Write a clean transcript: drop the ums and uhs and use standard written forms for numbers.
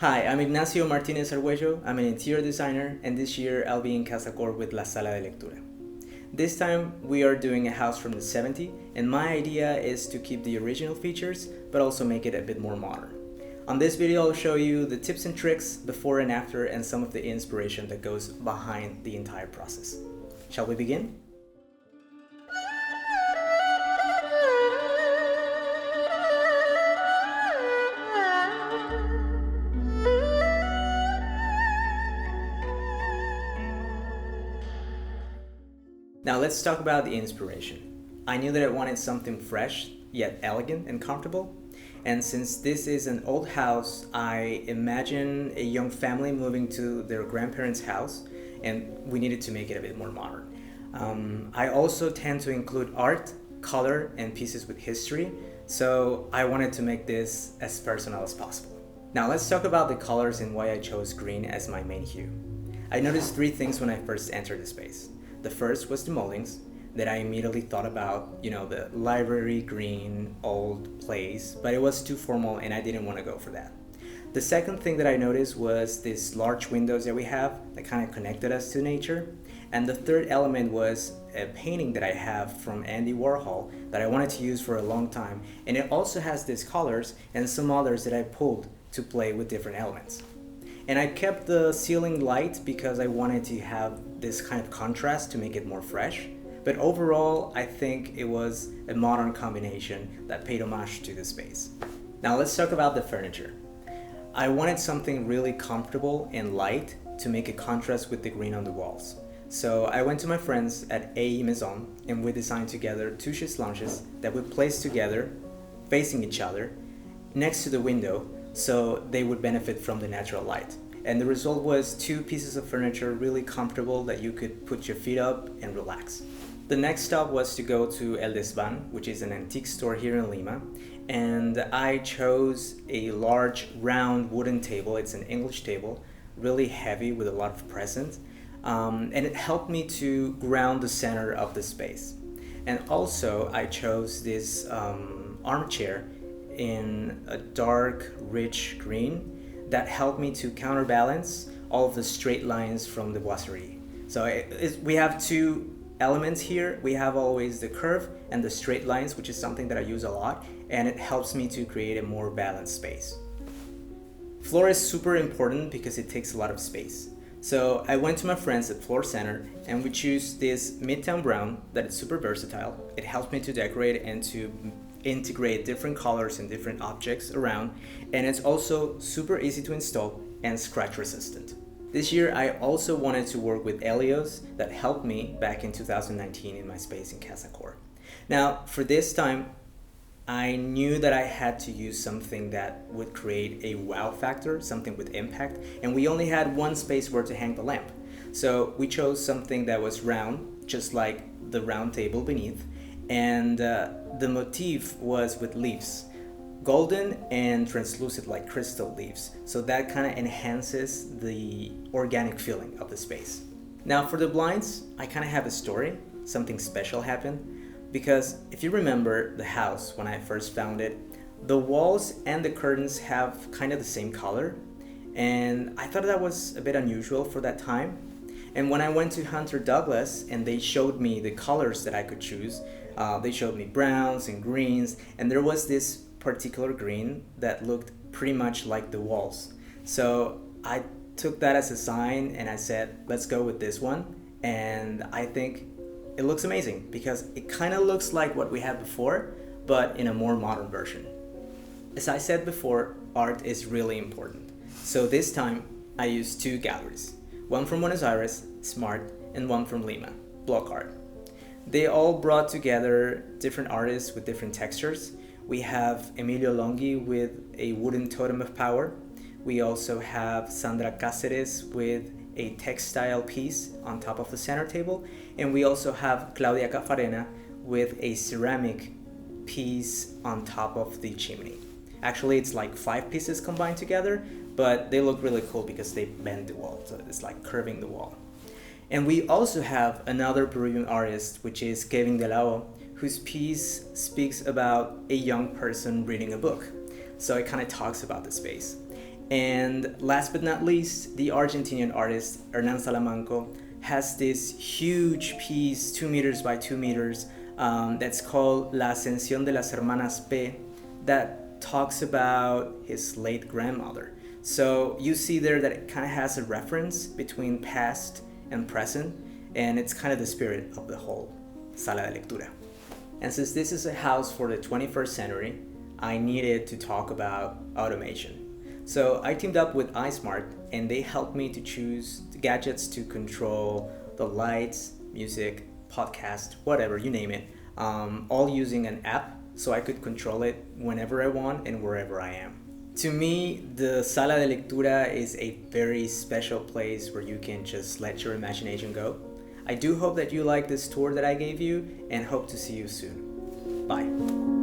Hi, I'm Ignacio Martinez Arguello. I'm an interior designer, and this year I'll be in Casa with La Sala de Lectura. This time we are doing a house from the 70s, and my idea is to keep the original features but also make it a bit more modern. On this video I'll show you the tips and tricks before and after and some of the inspiration that goes behind the entire process. Shall we begin? Now let's talk about the inspiration. I knew that I wanted something fresh, yet elegant and comfortable. And since this is an old house, I imagine a young family moving to their grandparents' house, and we needed to make it a bit more modern. I also tend to include art, color, and pieces with history, so I wanted to make this as personal as possible. Now let's talk about the colors and why I chose green as my main hue. I noticed three things when I first entered the space. The first was the moldings that I immediately thought about, the library green old place, but it was too formal and I didn't want to go for that. The second thing that I noticed was these large windows that we have that kind of connected us to nature. And the third element was a painting that I have from Andy Warhol that I wanted to use for a long time. And it also has these colors and some others that I pulled to play with different elements. And I kept the ceiling light because I wanted to have this kind of contrast to make it more fresh. But overall, I think it was a modern combination that paid homage to the space. Now let's talk about the furniture. I wanted something really comfortable and light to make a contrast with the green on the walls. So I went to my friends at AE Maison and we designed together two chaise lounges that we placed together, facing each other, next to the window, so they would benefit from the natural light. And the result was two pieces of furniture really comfortable that you could put your feet up and relax. The next stop was to go to El Desvan, which is an antique store here in Lima, and I chose a large round wooden table. It's an English table, really heavy with a lot of presence, and it helped me to ground the center of the space. And also I chose this armchair in a dark, rich green that helped me to counterbalance all of the straight lines from the boiserie. So we have two elements here. We have always the curve and the straight lines, which is something that I use a lot, and it helps me to create a more balanced space. Floor is super important because it takes a lot of space. So I went to my friends at Floor Center and we choose this Midtown Brown that is super versatile. It helps me to decorate and to integrate different colors and different objects around, and it's also super easy to install and scratch resistant. This year I also wanted to work with Helios that helped me back in 2019 in my space in Casa. Now for this time I knew that I had to use something that would create a wow factor, something with impact, and we only had one space where to hang the lamp. So we chose something that was round, just like the round table beneath, and the motif was with leaves, golden and translucent like crystal leaves, so that kind of enhances the organic feeling of the space. Now for the blinds, I kind of have a story. Something special happened because if you remember the house when I first found it, the walls and the curtains have kind of the same color, and I thought that was a bit unusual for that time. And when I went to Hunter Douglas and they showed me the colors that I could choose, they showed me browns and greens, and there was this particular green that looked pretty much like the walls. So I took that as a sign and I said, let's go with this one. And I think it looks amazing because it kind of looks like what we had before, but in a more modern version. As I said before, art is really important. So this time I used two galleries, one from Buenos Aires, Smart, and one from Lima, Block Art. They all brought together different artists with different textures. We have Emilio Longhi with a wooden totem of power. We also have Sandra Cáceres with a textile piece on top of the center table. And we also have Claudia Cafarena with a ceramic piece on top of the chimney. Actually, it's like 5 pieces combined together, but they look really cool because they bend the wall, so it's like curving the wall. And we also have another Peruvian artist, which is Kevin De La O, whose piece speaks about a young person reading a book. So it kind of talks about the space. And last but not least, the Argentinian artist Hernan Salamanco has this huge piece, 2 meters by 2 meters, that's called La Ascensión de las Hermanas P, that talks about his late grandmother. So you see there that it kind of has a reference between past and present, and it's kind of the spirit of the whole Sala de Lectura. And since this is a house for the 21st century, I needed to talk about automation. So I teamed up with iSmart, and they helped me to choose the gadgets to control the lights, music, podcast, whatever, you name it, all using an app so I could control it whenever I want and wherever I am. To me, the Sala de Lectura is a very special place where you can just let your imagination go. I do hope that you like this tour that I gave you and hope to see you soon. Bye.